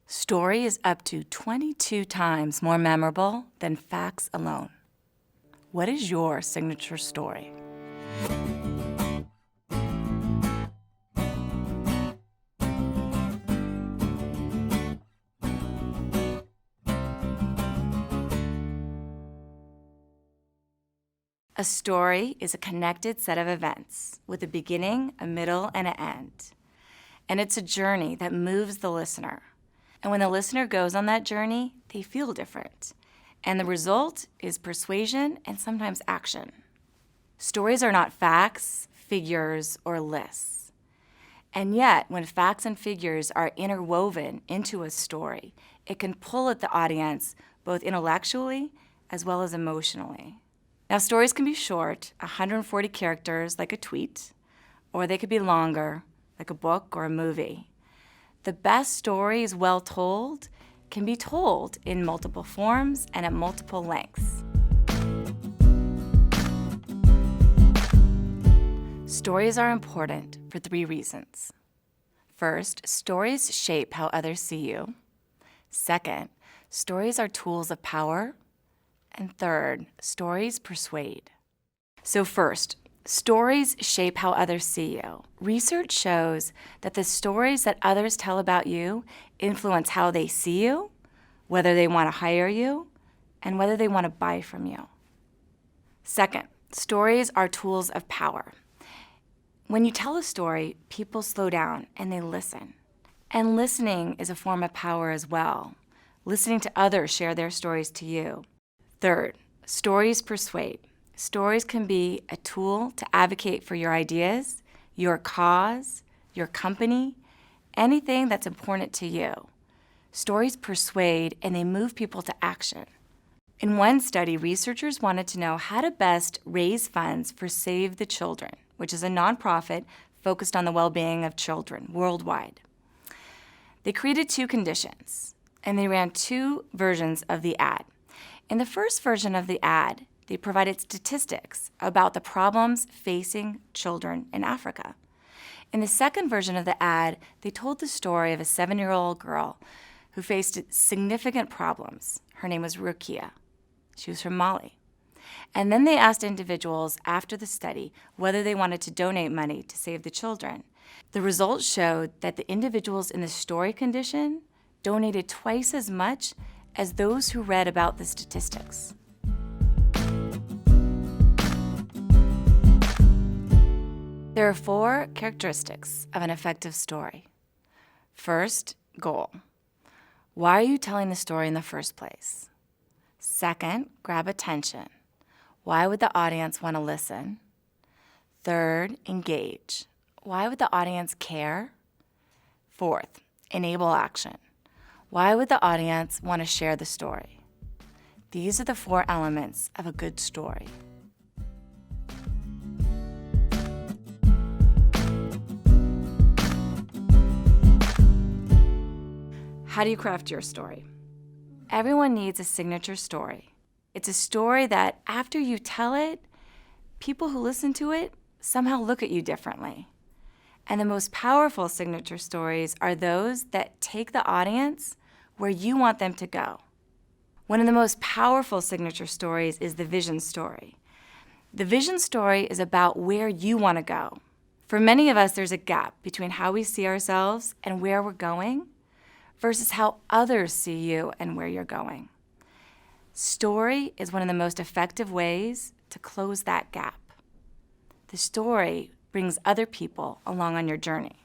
Story is up to 22 times more memorable than facts alone. What is your signature story? A story is a connected set of events with a beginning, a middle, and an end. And it's a journey that moves the listener. And when the listener goes on that journey, they feel different. And the result is persuasion and sometimes action. Stories are not facts, figures, or lists. And yet, when facts and figures are interwoven into a story, it can pull at the audience both intellectually as well as emotionally. Now, stories can be short, 140 characters like a tweet, or they could be longer, like a book or a movie. The best stories, well told, can be told in multiple forms and at multiple lengths. Stories are important for 3 reasons. First, stories shape how others see you. Second, stories are tools of power. And third, stories persuade. So first, stories shape how others see you. Research shows that the stories that others tell about you influence how they see you, whether they want to hire you, and whether they want to buy from you. Second, stories are tools of power. When you tell a story, people slow down and they listen. And listening is a form of power as well. Listening to others share their stories to you. Third, stories persuade. Stories can be a tool to advocate for your ideas, your cause, your company, anything that's important to you. Stories persuade and they move people to action. In one study, researchers wanted to know how to best raise funds for Save the Children, which is a nonprofit focused on the well-being of children worldwide. They created 2 conditions, and they ran 2 versions of the ad. In the first version of the ad, they provided statistics about the problems facing children in Africa. In the second version of the ad, they told the story of a 7-year-old girl who faced significant problems. Her name was Rukia. She was from Mali. And then they asked individuals after the study whether they wanted to donate money to save the children. The results showed that the individuals in the story condition donated twice as much as those who read about the statistics. There are 4 characteristics of an effective story. First, goal. Why are you telling the story in the first place? Second, grab attention. Why would the audience want to listen? Third, engage. Why would the audience care? Fourth, enable action. Why would the audience want to share the story? These are the 4 elements of a good story. How do you craft your story? Everyone needs a signature story. It's a story that after you tell it, people who listen to it somehow look at you differently. And the most powerful signature stories are those that take the audience where you want them to go. One of the most powerful signature stories is the vision story. The vision story is about where you want to go. For many of us, there's a gap between how we see ourselves and where we're going versus how others see you and where you're going. Story is one of the most effective ways to close that gap. The story brings other people along on your journey.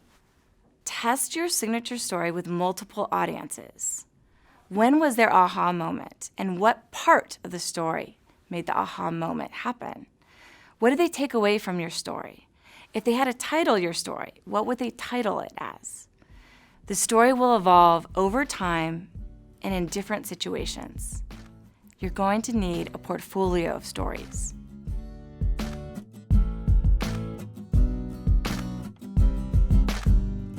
Test your signature story with multiple audiences. When was their aha moment, and what part of the story made the aha moment happen? What did they take away from your story? If they had to title your story, what would they title it as? The story will evolve over time and in different situations. You're going to need a portfolio of stories.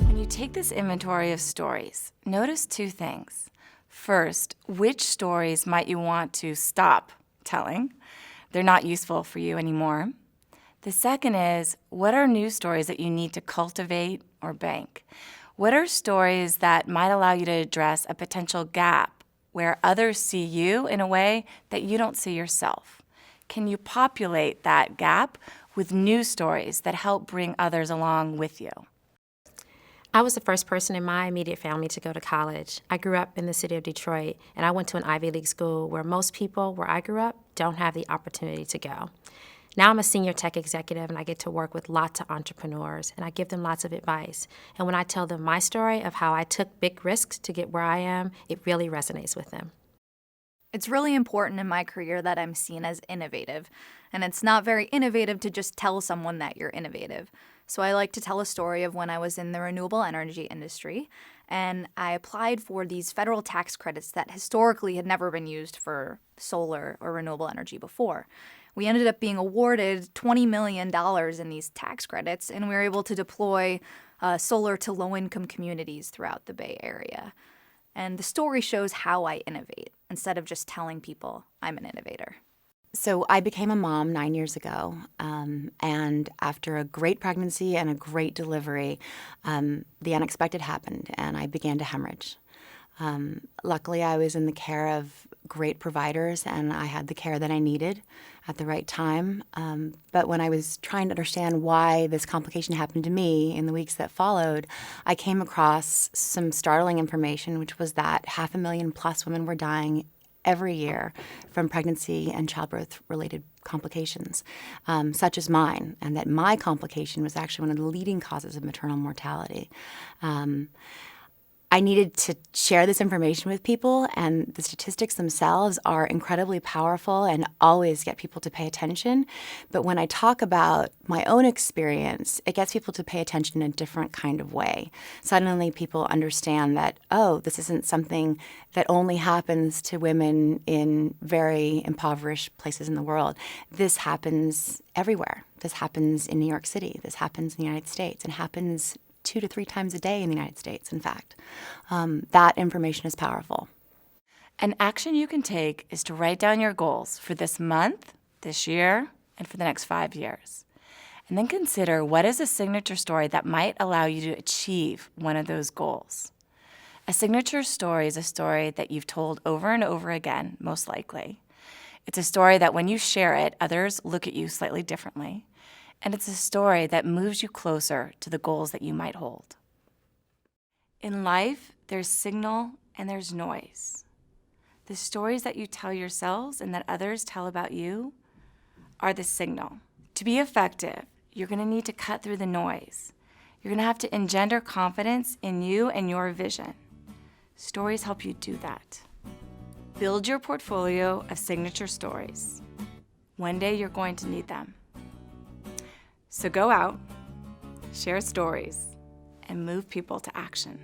When you take this inventory of stories, notice 2 things. First, which stories might you want to stop telling? They're not useful for you anymore. The second is, what are new stories that you need to cultivate or bank? What are stories that might allow you to address a potential gap where others see you in a way that you don't see yourself? Can you populate that gap with new stories that help bring others along with you? I was the first person in my immediate family to go to college. I grew up in the city of Detroit, and I went to an Ivy League school where most people where I grew up don't have the opportunity to go. Now I'm a senior tech executive, and I get to work with lots of entrepreneurs, and I give them lots of advice. And when I tell them my story of how I took big risks to get where I am, it really resonates with them. It's really important in my career that I'm seen as innovative, and it's not very innovative to just tell someone that you're innovative. So I like to tell a story of when I was in the renewable energy industry, and I applied for these federal tax credits that historically had never been used for solar or renewable energy before. We ended up being awarded $20 million in these tax credits, and we were able to deploy solar to low-income communities throughout the Bay Area. And the story shows how I innovate instead of just telling people I'm an innovator. So I became a mom 9 years ago, and after a great pregnancy and a great delivery, the unexpected happened, and I began to hemorrhage. Luckily, I was in the care of great providers, and I had the care that I needed at the right time. But when I was trying to understand why this complication happened to me in the weeks that followed, I came across some startling information, which was that 500,000 plus women were dying every year from pregnancy and childbirth-related complications, such as mine, and that my complication was actually one of the leading causes of maternal mortality. I needed to share this information with people, and the statistics themselves are incredibly powerful and always get people to pay attention. But when I talk about my own experience, it gets people to pay attention in a different kind of way. Suddenly people understand that, oh, this isn't something that only happens to women in very impoverished places in the world. This happens everywhere. This happens in New York City. This happens in the United States, and happens 2 to 3 times a day in the United States, in fact. That information is powerful. An action you can take is to write down your goals for this month, this year, and for the next 5 years. And then consider what is a signature story that might allow you to achieve one of those goals. A signature story is a story that you've told over and over again, most likely. It's a story that when you share it, others look at you slightly differently. And it's a story that moves you closer to the goals that you might hold. In life, there's signal and there's noise. The stories that you tell yourselves and that others tell about you are the signal. To be effective, you're going to need to cut through the noise. You're going to have to engender confidence in you and your vision. Stories help you do that. Build your portfolio of signature stories. One day you're going to need them. So go out, share stories, and move people to action.